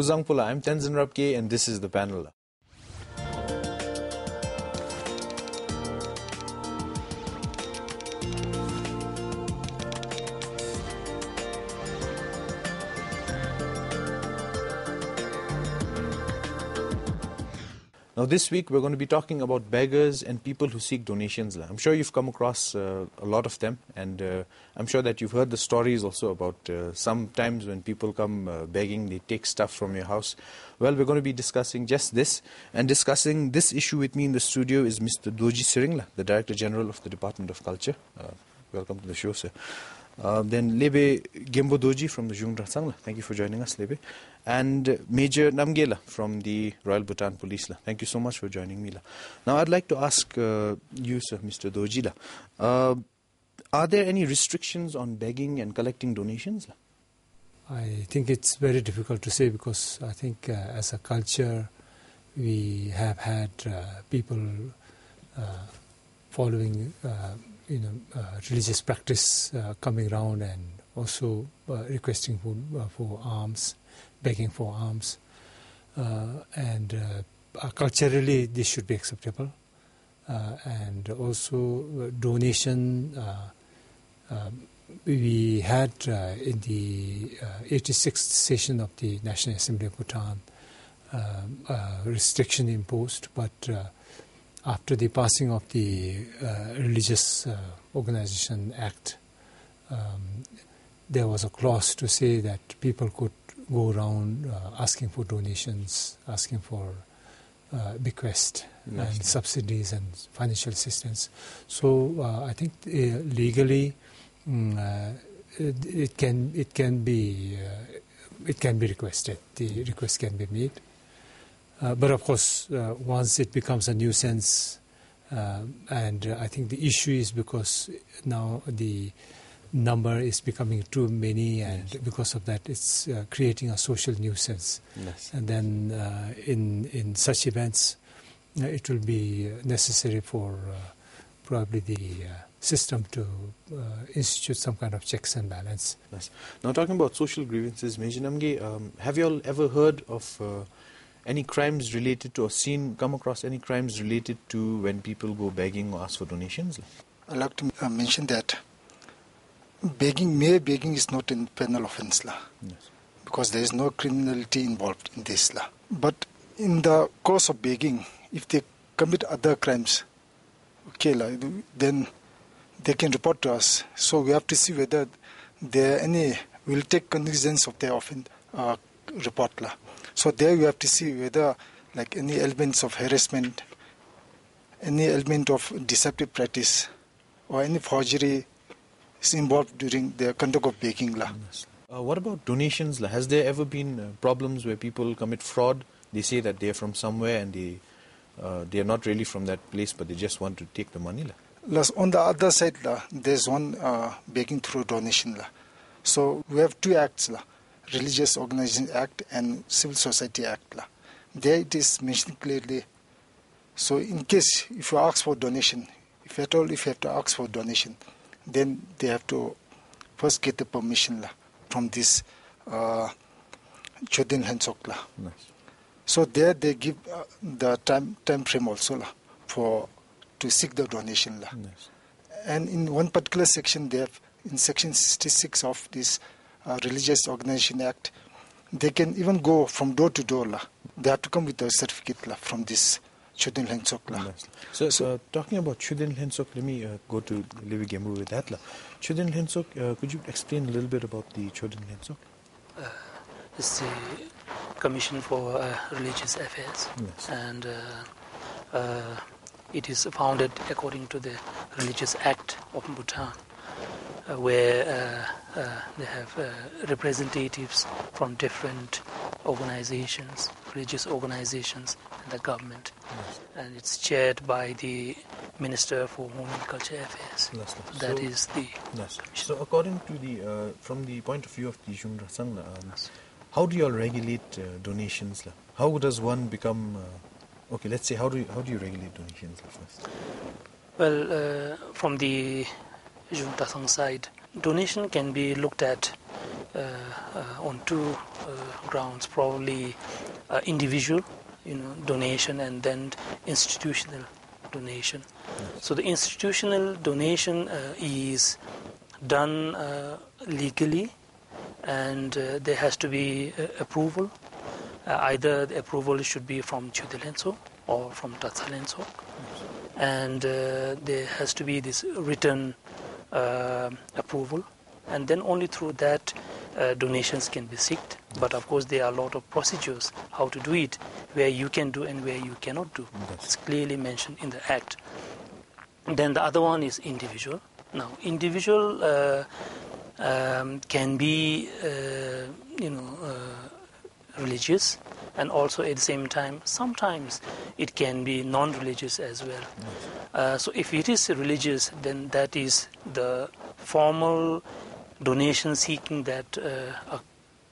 Kuzangpula, I'm Tenzin Rabgye and this is the panel. Now this week we're going to be talking about beggars and people who seek donations. I'm sure you've come across a lot of them, and I'm sure that you've heard the stories also about sometimes when people come begging, they take stuff from your house. Well, we're going to be discussing just this, and discussing this issue with me in the studio is Mr. Doji Siringla, the Director General of the Department of Culture. Welcome to the show, sir. Then Lebe Gembo Doji from the Jungdra Sangla. Thank you for joining us, Lebe. And Major Namgela from the Royal Bhutan Police. Thank you so much for joining me. Now I'd like to ask you, sir, Mr. Doji, are there any restrictions on begging and collecting donations? I think it's very difficult to say, because I think as a culture we have had people following religious practice coming around and also requesting for alms, begging for alms, and culturally this should be acceptable, and also donation. We had in the 86th session of the National Assembly of Bhutan restriction imposed, but after the passing of the Religious Organization Act, there was a clause to say that people could go around asking for donations, asking for bequest and subsidies and financial assistance. So I think legally it can be requested. The request can be made. But of course, once it becomes a nuisance, and I think the issue is because now the number is becoming too many, and because of that it's creating a social nuisance. And then in such events, it will be necessary for probably the system to institute some kind of checks and balance. Now talking about social grievances, Major Namge, have you all ever heard of any crimes related to, or come across any crimes related to when people go begging or ask for donations? I'd like to mention that mere begging is not a penal offence, because there is no criminality involved in this. But in the course of begging, if they commit other crimes, then they can report to us. So we have to see whether we'll take cognizance of their offense report. So there you have to see whether any elements of harassment, any element of deceptive practice, or any forgery is involved during the conduct of begging. What about donations? Has there ever been problems where people commit fraud? They say that they are from somewhere and they are not really from that place, but they just want to take the money. On the other side, there's one begging through donation. So we have two acts, Religious Organization Act and Civil Society Act. There it is mentioned clearly. So in case if you ask for donation, if at all if you have to ask for donation, then they have to first get the permission from this Chodin Hensok. So there they give the time frame also to seek the donation. And in one particular section, they have in section 66 of this Religious Organization Act, they can even go from door to door. They have to come with a certificate from this Chodin Hensok. So talking about Chodin Hensok, let me go to Levi Gembu with that. Chodin Hensok, could you explain a little bit about the Chodin Hensok? It's the Commission for Religious Affairs, and it is founded according to the Religious Act of Bhutan, where they have representatives from different organizations, religious organizations, and the government. And it's chaired by the Minister for Home and Culture Affairs. That is the commission. So according to from the point of view of the Jungdra Sangla, how do you all regulate donations? How does one become... let's say, how do you regulate donations first? Well, from the Jungdra Sang side, donation can be looked at on two grounds, probably individual, donation, and then institutional donation. So the institutional donation is done legally, and there has to be approval. Either the approval should be from Chudelenso or from Tatsalenso, and there has to be this written approval, and then only through that donations can be sought. But of course there are a lot of procedures how to do it, where you can do and where you cannot do. It's clearly mentioned in the Act. Then the other one is individual. Now individual can be religious, and also at the same time sometimes it can be non-religious as well. So if it is religious, then that is the formal donation seeking that a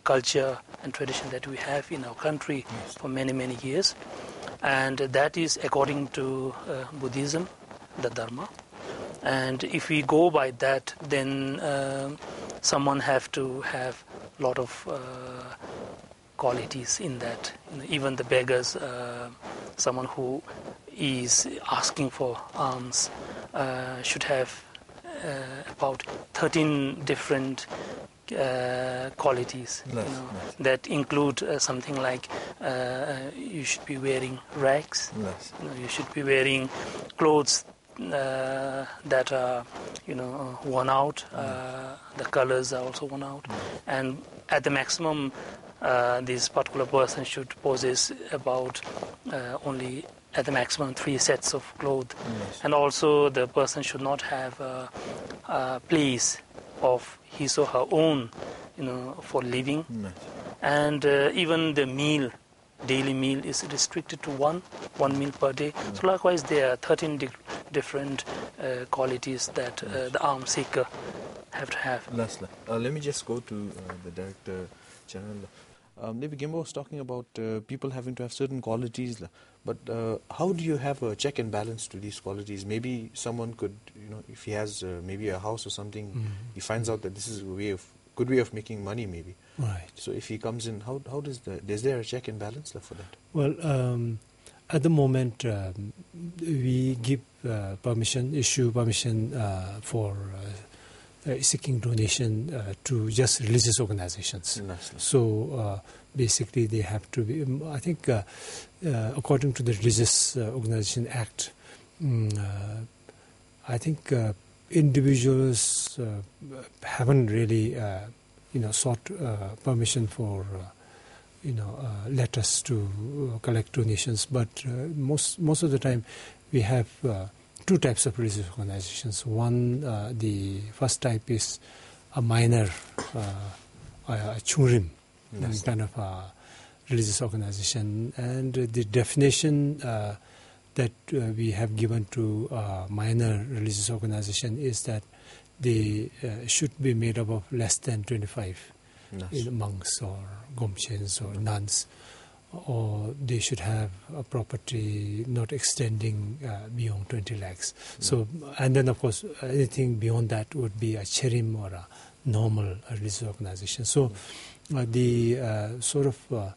culture and tradition that we have in our country for many years, and that is according to Buddhism, the Dharma. And if we go by that, then someone have to have a lot of qualities in that. Even the beggars, someone who is asking for alms should have about 13 different qualities, that include something like you should be wearing rags, you should be wearing clothes that are worn out, the colors are also worn out, and at the maximum this particular person should possess about only at the maximum 3 sets of clothes, and also the person should not have a place of his or her own for living, and even the meal, daily meal, is restricted to one meal per day. So likewise there are 13 different qualities that the alms seeker have to have. Let me just go to the Director General. Maybe Gimbo was talking about people having to have certain qualities, but how do you have a check and balance to these qualities? Maybe someone could, if he has maybe a house or something, he finds out that this is a good way of making money, maybe. Right. So if he comes in, how does is there a check and balance for that? Well, at the moment, we give issue permission for seeking donation to just religious organizations. So basically they have to be, I think according to the Religious Organization Act, I think individuals haven't really sought permission for letters to collect donations, but most of the time we have two types of religious organizations. One, the first type is a minor, a chungrim, kind of a religious organization, and the definition that we have given to a minor religious organization is that they should be made up of less than 25 monks or gomchens or nuns, or they should have a property not extending beyond 20 lakhs. So, and then of course anything beyond that would be a cherim or a normal religious organization. So the sort of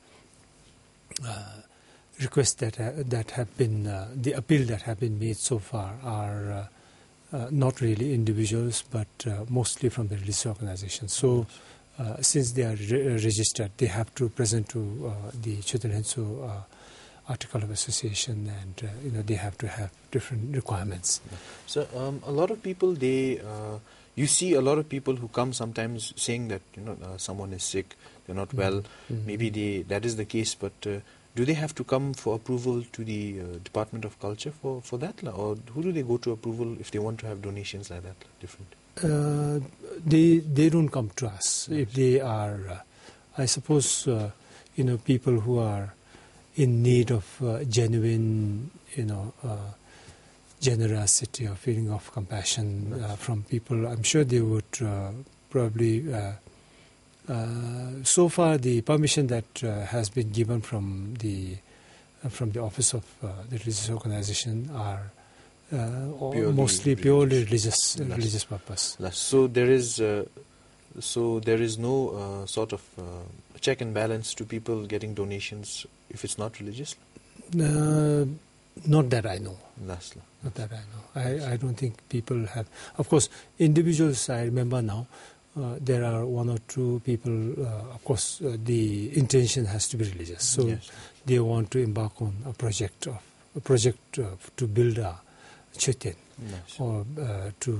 requests that have been, the appeal that have been made so far are not really individuals, but mostly from the religious organizations. So since they are registered, they have to present to the Chudelenso Article of Association, and they have to have different requirements. So a lot of people, you see a lot of people who come sometimes saying that someone is sick, they're not well. Maybe that is the case, but do they have to come for approval to the Department of Culture for that, or who do they go to approval if they want to have donations like that, different? They don't come to us. If they are, I suppose, people who are in need of genuine, generosity or feeling of compassion from people, I'm sure they would probably. So far, the permission that has been given from the office of the religious organization are mostly purely religious purpose. So there is So there is no sort of check and balance to people getting donations if it's not religious? Not that I know. Lastly. Not that I know. I don't think people have. Of course, individuals, I remember now, there are one or two people, of course, the intention has to be religious. So Yes. they want to embark on a project to build a chetin Nice. or to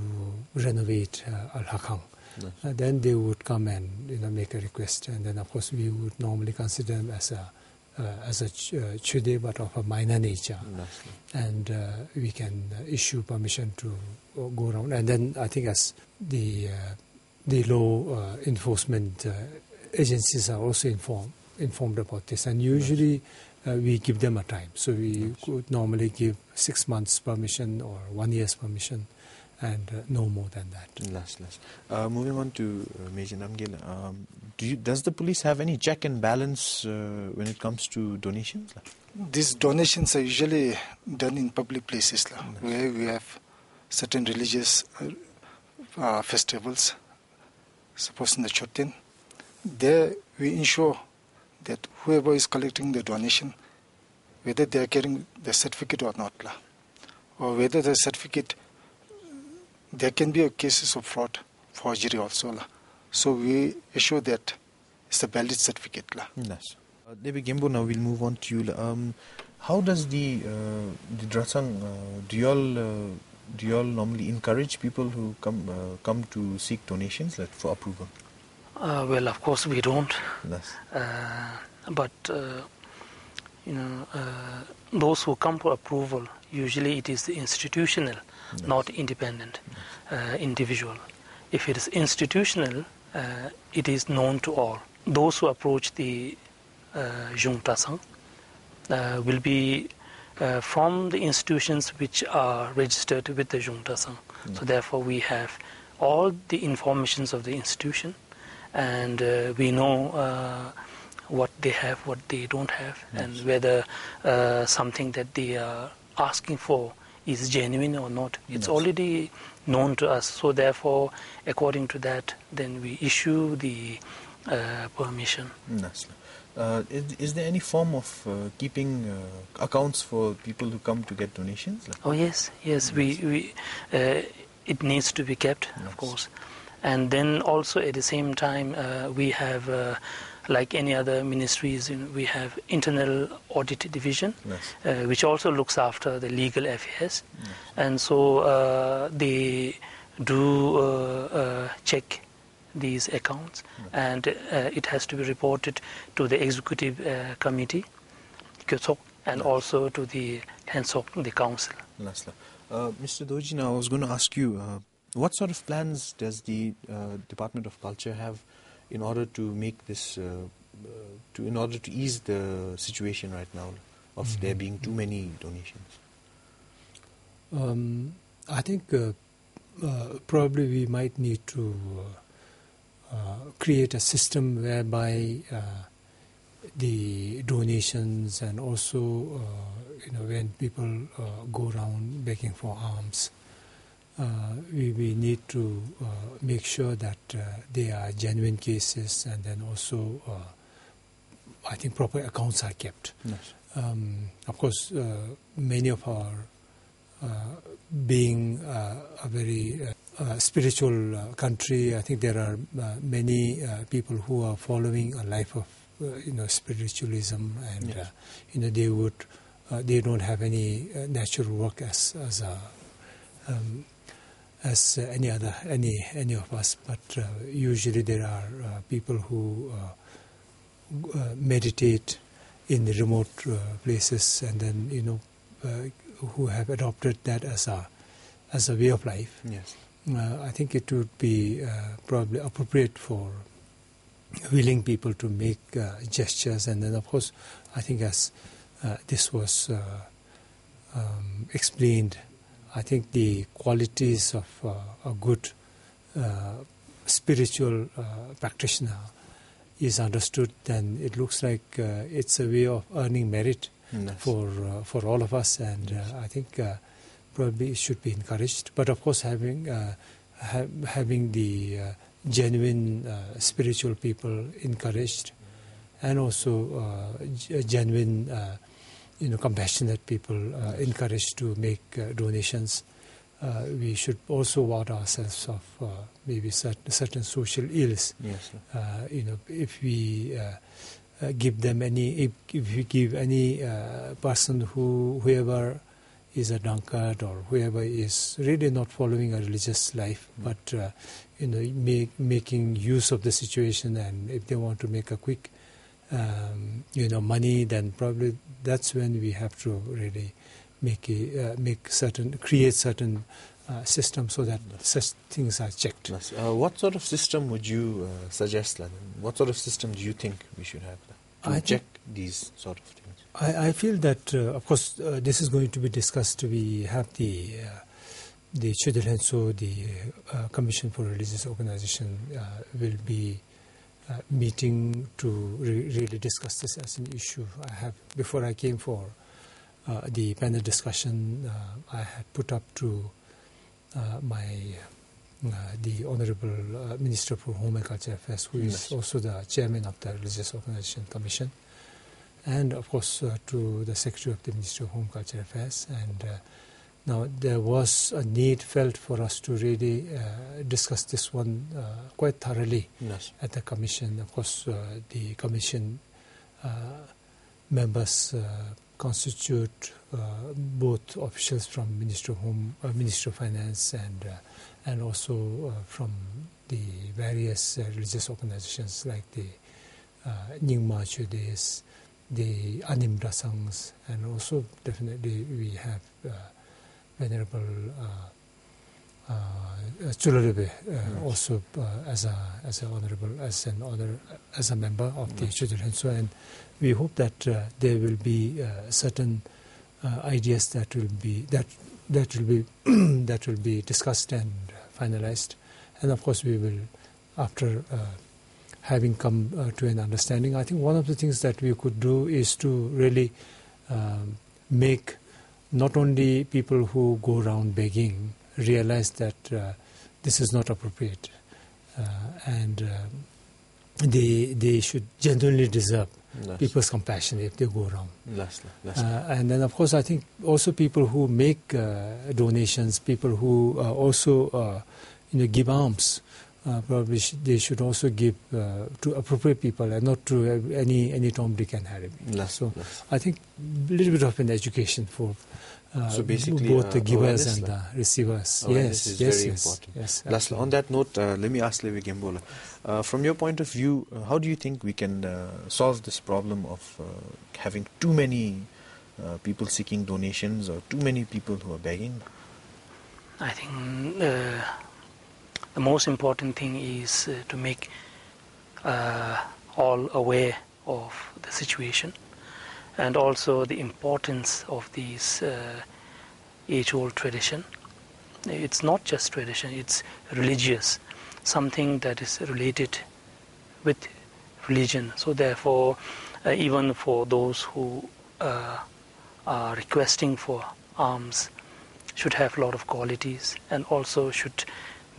renovate Al-Hakang. Nice. Then they would come and make a request, and then of course we would normally consider them as a chude, but of a minor nature, Lastly. and we can issue permission to go around. And then I think as the law enforcement agencies are also informed about this, and usually we give them a time. So we could normally give 6 months permission or 1 year's permission, and no more than that. Last. Moving on to Major Namgyal, does the police have any check and balance when it comes to donations? These donations are usually done in public places, where we have certain religious festivals, suppose in the Chotin. There we ensure that whoever is collecting the donation, whether they are carrying the certificate or not, or whether the certificate, there can be cases of fraud, forgery also. So we assure that it's a valid certificate. Yes. Devi Gembo, now we'll move on to you. How does the Dratsang, do you all normally encourage people who come to seek donations for approval? Well, of course we don't. Yes. But those who come for approval, usually it is the institutional, Yes. not independent individual. If it is institutional, it is known to all. Those who approach the Jungtasang will be from the institutions which are registered with the Jungtasang. Yes. So therefore we have all the informations of the institution, and we know what they have, what they don't have, Yes. and whether something that they are asking for is genuine or not. It's Yes. already known to us. So therefore, according to that, then we issue the permission. Yes. Is there any form of keeping accounts for people who come to get donations? Oh yes. We it needs to be kept, Yes. of course. And then also at the same time, we have, like any other ministries, we have internal audit division, Yes. which also looks after the legal affairs. Yes. And so they do check these accounts, and it has to be reported to the executive committee, Kyotsok, and Yes. also to the Hensok, the council. Lastly. Mr. Doji, now I was going to ask you, what sort of plans does the Department of Culture have in order to make this, in order to ease the situation right now of there being too many donations? I think probably we might need to create a system whereby the donations, and also when people go around begging for alms, we need to make sure that they are genuine cases, and then also I think proper accounts are kept. Yes. Of course, many of our being a very spiritual country, I think there are many people who are following a life of spiritualism, and Yes. They don't have any natural work as any of us, but usually there are people who meditate in the remote places, and then who have adopted that as a way of life. Yes. I think it would be probably appropriate for willing people to make gestures, and then of course I think as this was explained, I think the qualities of a good spiritual practitioner is understood, then it looks like it's a way of earning merit. Yes. for all of us, and Yes. I think probably it should be encouraged. But of course, having the genuine spiritual people encouraged, and also genuine, compassionate people encouraged to make donations. We should also ward ourselves of maybe certain social ills. Yes, If we give them if we give any person whoever is a drunkard or whoever is really not following a religious life, but making use of the situation, and if they want to make a quick money, then probably that's when we have to really create certain systems so that such things are checked. Yes. What sort of system would you suggest? What sort of system do you think we should have to check these sort of things? I feel that, of course, this is going to be discussed. We have the Chudalhenso, the Commission for Religious Organization, will be meeting to really discuss this as an issue. Before I came for the panel discussion, I had put up to the Honorable Minister for Home and Cultural Affairs, who is also the chairman of the Religious Organization Commission, and of course to the Secretary of the Ministry of Home and Cultural Affairs. And now there was a need felt for us to really discuss this one quite thoroughly at the Commission. Of course, the Commission members constitute both officials from Ministry of Finance, and also from the various religious organizations like the Nyingma Chudes, the Animra Sanghs, and also definitely we have Venerable Chulalebe also as a member of the Chudalhenso, and we hope that there will be certain ideas that will be discussed and finalized, and of course we will, after having come to an understanding, I think one of the things that we could do is to really make not only people who go around begging realize that this is not appropriate, and they should genuinely deserve people's compassion if they go around. And then, of course, I think also people who make donations, people who also give alms, probably they should also give to appropriate people and not to any Tom, Dick and Harry. I think a little bit of an education for so basically, both the givers and the receivers. Yes, very important. Lastly, on that note, let me ask Levi Gembola, from your point of view, how do you think we can solve this problem of having too many people seeking donations or too many people who are begging? I think the most important thing is to make all aware of the situation, and also the importance of these age-old tradition. It's not just tradition, it's religious, something that is related with religion. So therefore, even for those who are requesting for alms, should have a lot of qualities, and also should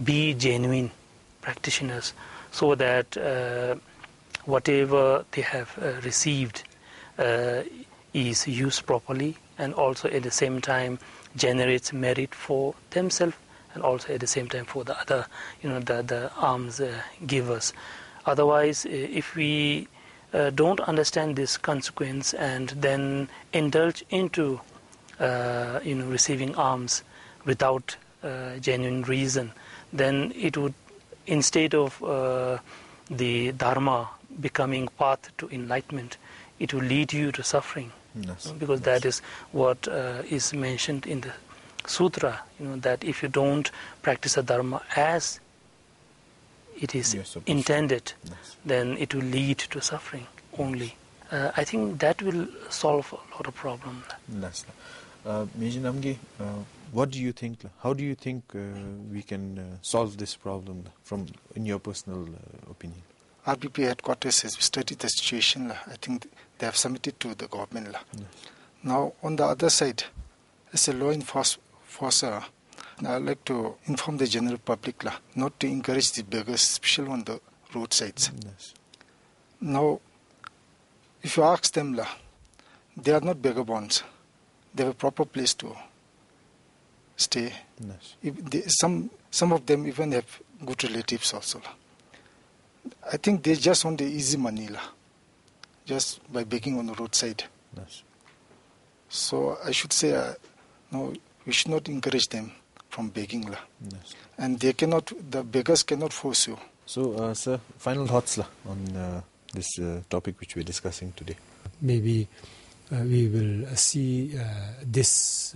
be genuine practitioners, so that whatever they have received is used properly, and also at the same time generates merit for themselves, and also at the same time for the other, the alms givers. Otherwise, if we don't understand this consequence and then indulge into receiving alms without genuine reason, then it would, instead of the Dharma becoming path to enlightenment, it will lead you to suffering. Because that is what is mentioned in the sutra, that if you don't practice the Dharma as it is intended, then it will lead to suffering only. I think that will solve a lot of problems. Meji Namge, what do you think? How do you think we can solve this problem in your personal opinion? RBP headquarters has studied the situation. I think they have submitted to the government. Now, on the other side, as a law enforcer, I'd like to inform the general public not to encourage the beggars, especially on the roadsides. Yes. Now, if you ask them, they are not vagabonds. They have a proper place to stay. Yes. Some of them even have good relatives also. I think they just want the easy money, just by begging on the roadside. Yes. So I should say, no, we should not encourage them from begging. Yes. And the beggars cannot force you. So, sir, final thoughts on this topic which we're discussing today. Maybe we will see this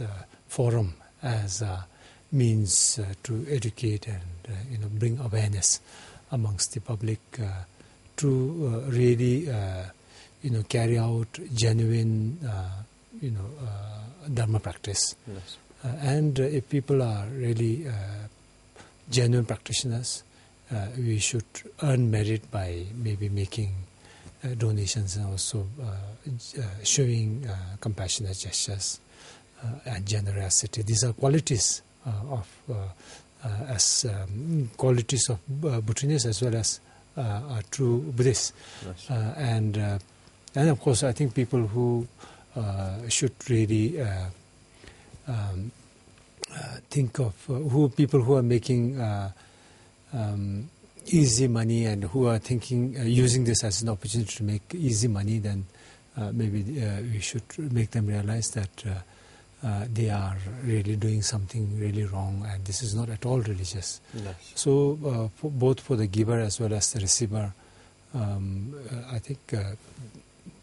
forum as a means to educate and bring awareness amongst the public to really carry out genuine dharma practice. Yes. And if people are really genuine practitioners, we should earn merit by maybe making donations and also showing compassionate gestures and generosity. These are qualities qualities of Bhutanese as well as true Buddhists. Yes. And of course, I think people who should really think of people who are making easy money and who are thinking using this as an opportunity to make easy money, then maybe we should make them realize that they are really doing something really wrong, and this is not at all religious. Yes. So both for the giver as well as the receiver, I think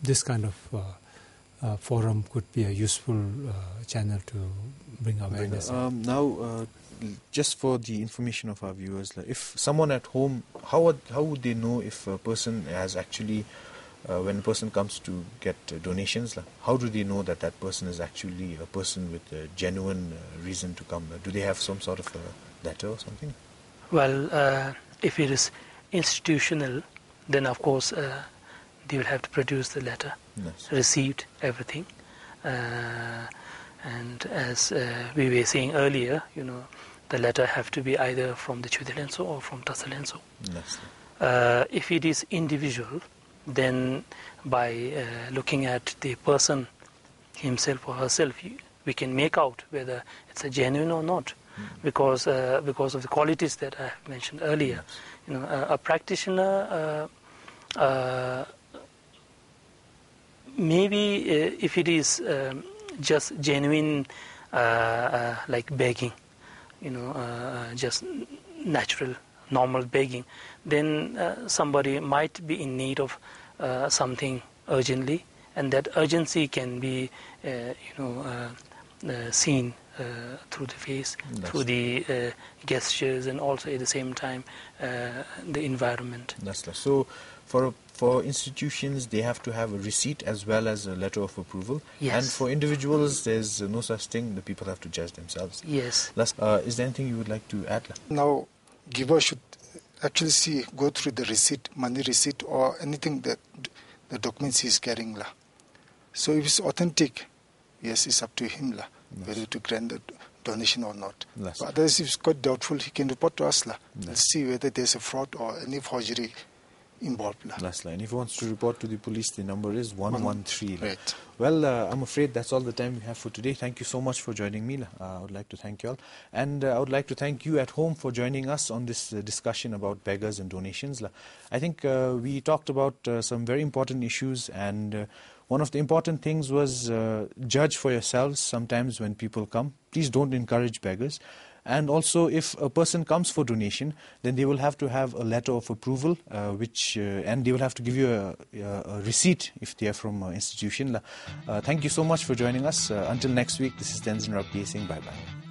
this kind of forum could be a useful channel to bring awareness. Now, just for the information of our viewers, if someone at home, how would they know if a person has actually, when a person comes to get donations, how do they know that that person is actually a person with a genuine reason to come? Do they have some sort of a letter or something? Well, if it is institutional, then of course they will have to produce the letter, Yes. received everything. And as we were saying earlier, the letter have to be either from the Chudilenso or from Tasalenso. Yes. If it is individual, then by looking at the person himself or herself, we can make out whether it's a genuine or not, because of the qualities that I have mentioned earlier. A practitioner, maybe if it is just genuine, like begging, just natural, normal begging, then somebody might be in need of something urgently, and that urgency can be, seen through the face, through the gestures, and also at the same time the environment. That's right. So, for institutions, they have to have a receipt as well as a letter of approval. Yes. And for individuals, there's no such thing. The people have to judge themselves. Yes. Is there anything you would like to add? Now, giver should actually go through the receipt, money receipt, or anything that the documents he is carrying. So if it's authentic, yes, it's up to him whether to grant the donation or not. Yes. But otherwise, if it's quite doubtful, he can report to us. Let's see whether there's a fraud or any forgery involved. Last line. If he wants to report to the police, the number is 113. Right. Well, I'm afraid that's all the time we have for today. Thank you so much for joining me. I would like to thank you all. And I would like to thank you at home for joining us on this discussion about beggars and donations. I think we talked about some very important issues, and one of the important things was judge for yourselves sometimes when people come. Please don't encourage beggars. And also, if a person comes for donation, then they will have to have a letter of approval, and they will have to give you a receipt if they are from an institution. Thank you so much for joining us. Until next week, this is Tenzin Rabgye saying bye-bye.